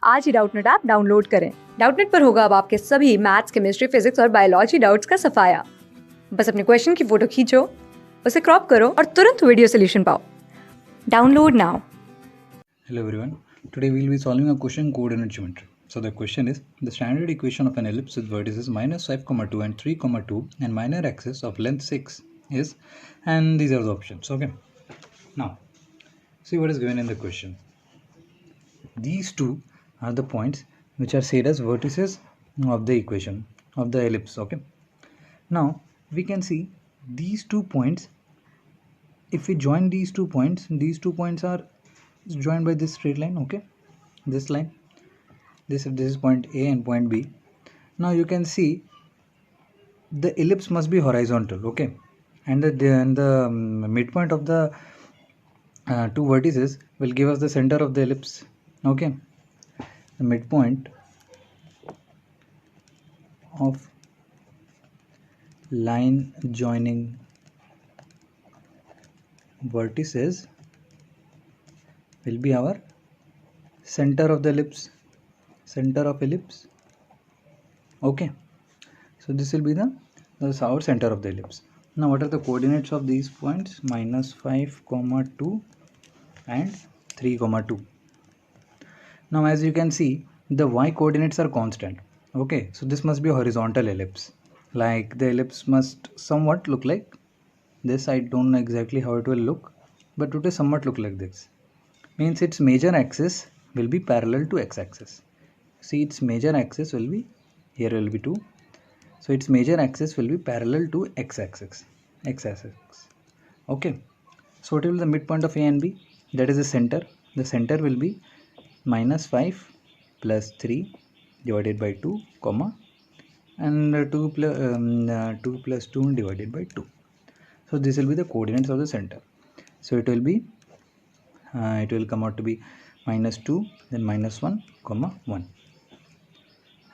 आज ही Doubtnut app download करें। Doubtnut पर होगा अब आपके सभी मैथ्स, केमिस्ट्री, फिजिक्स और बायोलॉजी डाउट्स का सफाया। बस अपने क्वेश्चन की फोटो खींचो, उसे क्रॉप करो और तुरंत वीडियो सोल्यूशन पाओ। Download now. Hello everyone. Today we will be solving a question coordinate geometry. So the question is the standard equation of an ellipse with vertices minus 5,2 and 3,2 and minor axis of length 6 is, and these are the options. Okay. Now see what is given in the question. These two are the points which are said as vertices of the equation of the ellipse. Okay. Now we can see these 2 points. If we join these 2 points are joined by this straight line. Okay, this line, this is point A and point B. Now you can see the ellipse must be horizontal. Okay, and the midpoint of the two vertices will give us the center of the ellipse. Okay, the midpoint of line joining vertices will be our center of the ellipse, center of ellipse. Okay, so this will be the our center of the ellipse. Now what are the coordinates of these points? Minus 5, 2 and 3, 2. Now as you can see, the y coordinates are constant. Okay, so this must be a horizontal ellipse. Like the ellipse must somewhat look like this. I don't know exactly how it will look, but it will somewhat look like this. Means its major axis will be parallel to x-axis. See, its major axis will be, here will be 2. So its major axis will be parallel to x-axis. Okay. So what will be the midpoint of A and B? That is the center. The center will be minus 5 plus 3 divided by 2, comma, and 2 plus 2 divided by 2. So this will be the coordinates of the center. So it will be, it will come out to be minus 2, then minus 1, comma 1.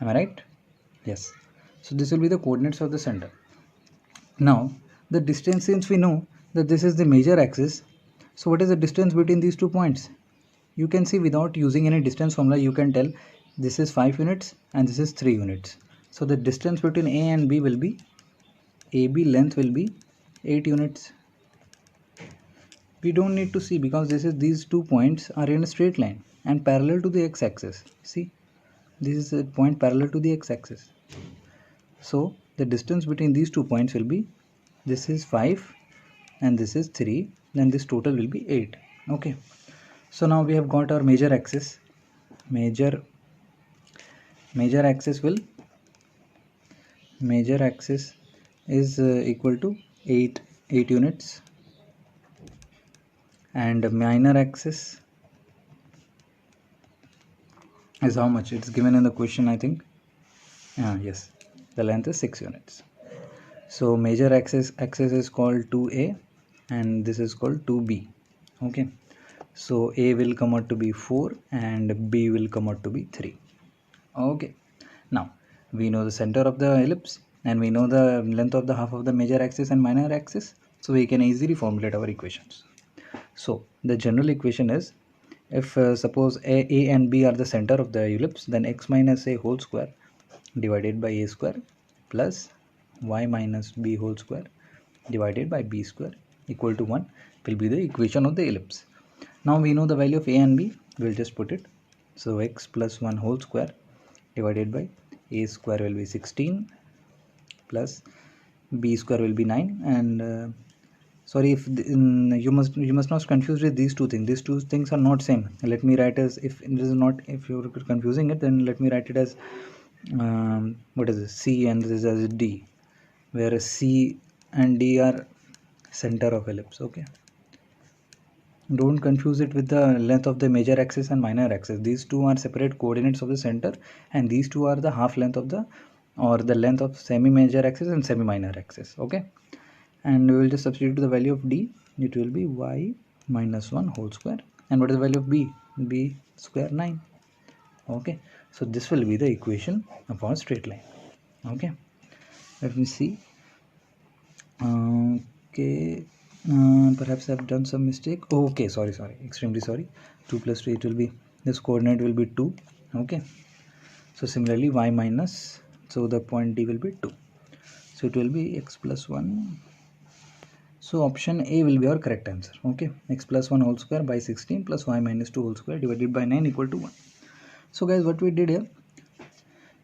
Am I right? Yes. So this will be the coordinates of the center. Now the distance, since we know that this is the major axis, so what is the distance between these 2 points? You can see without using any distance formula, you can tell this is 5 units and this is 3 units. So the distance between A and B will be, AB length will be 8 units. We don't need to see because these 2 points are in a straight line and parallel to the x-axis. See, this is a point parallel to the x-axis. So the distance between these 2 points will be, this is 5 and this is 3, then this total will be 8. Okay, so now we have got our major axis. Major axis is equal to 8 units, and minor axis is how much? It's given in the question, I think. Yes, the length is 6 units. So major axis is called 2A and this is called 2B. Okay, so A will come out to be 4 and B will come out to be 3. Okay, now we know the center of the ellipse and we know the length of the half of the major axis and minor axis, so we can easily formulate our equations. So the general equation is, if suppose A and B are the center of the ellipse, then x minus A whole square divided by A square plus y minus B whole square divided by B square equal to 1 will be the equation of the ellipse. Now we know the value of A and B, we will just put it. So x plus 1 whole square divided by A square will be 16 plus B square will be 9, and sorry, if you must not confuse with these two things. These two things are not same. Let me write as, if this is not, if you're confusing it, then let me write it as what is this, C, and this is as D, where C and D are center of ellipse. Okay, don't confuse it with the length of the major axis and minor axis. These two are separate coordinates of the center, and these two are the half length of the, or the length of semi major axis and semi minor axis. Okay, and we will just substitute the value of D. It will be y minus 1 whole square, and what is the value of B? B square 9. Okay, so this will be the equation of our straight line. Okay, let me see. Okay, perhaps I've done some mistake. Okay, sorry, extremely sorry. 2 plus 2, it will be, this coordinate will be 2, Okay, so similarly y minus, so the point D will be 2, so it will be x plus 1. So option A will be our correct answer. Okay, x plus 1 whole square by 16 plus y minus 2 whole square divided by 9 equal to 1. So guys, what we did here,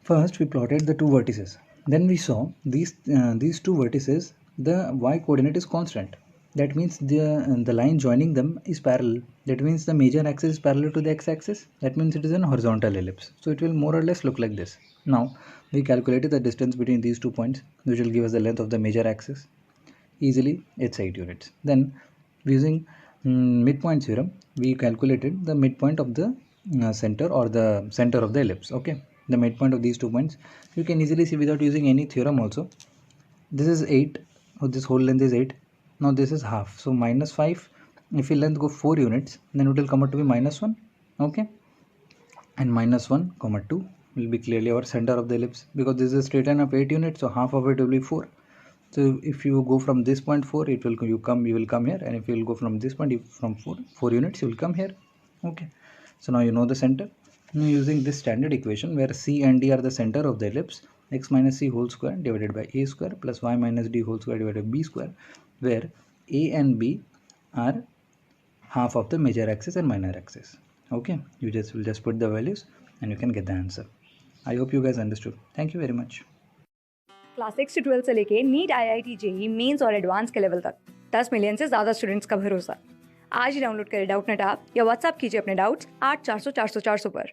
first we plotted the two vertices, then we saw these two vertices, the y coordinate is constant. That means the line joining them is parallel. That means the major axis is parallel to the x-axis. That means it is an horizontal ellipse. So it will more or less look like this. Now we calculated the distance between these 2 points, which will give us the length of the major axis. Easily it's 8 units. Then using midpoint theorem, we calculated the midpoint of the center, or the center of the ellipse. Okay, the midpoint of these 2 points you can easily see without using any theorem also. This is 8, or this whole length is 8. Now this is half, so minus 5. If your length go 4 units, then it will come out to be minus 1. Okay, and minus 1 comma 2 will be clearly our center of the ellipse, because this is a straight line of 8 units, so half of it will be 4. So if you go from this point 4, it will you will come here, and if you will go from this point, from 4 units, you will come here. Okay, so now you know the center. Now using this standard equation where c and d are the center of the ellipse, x minus c whole square divided by a square plus y minus d whole square divided by b square, where a and b are half of the major axis and minor axis. Okay, you will just put the values and you can get the answer. I hope you guys understood. Thank you very much. Class 6 से 12 से लेके NEET IIT JEE mains और advance के level तक 10 million से ज्यादा students का भरोसा। आज ही डाउनलोड करें डाउटनेट ऐप या व्हाट्सएप कीजिए अपने डाउट्स 8400 400 400 पर।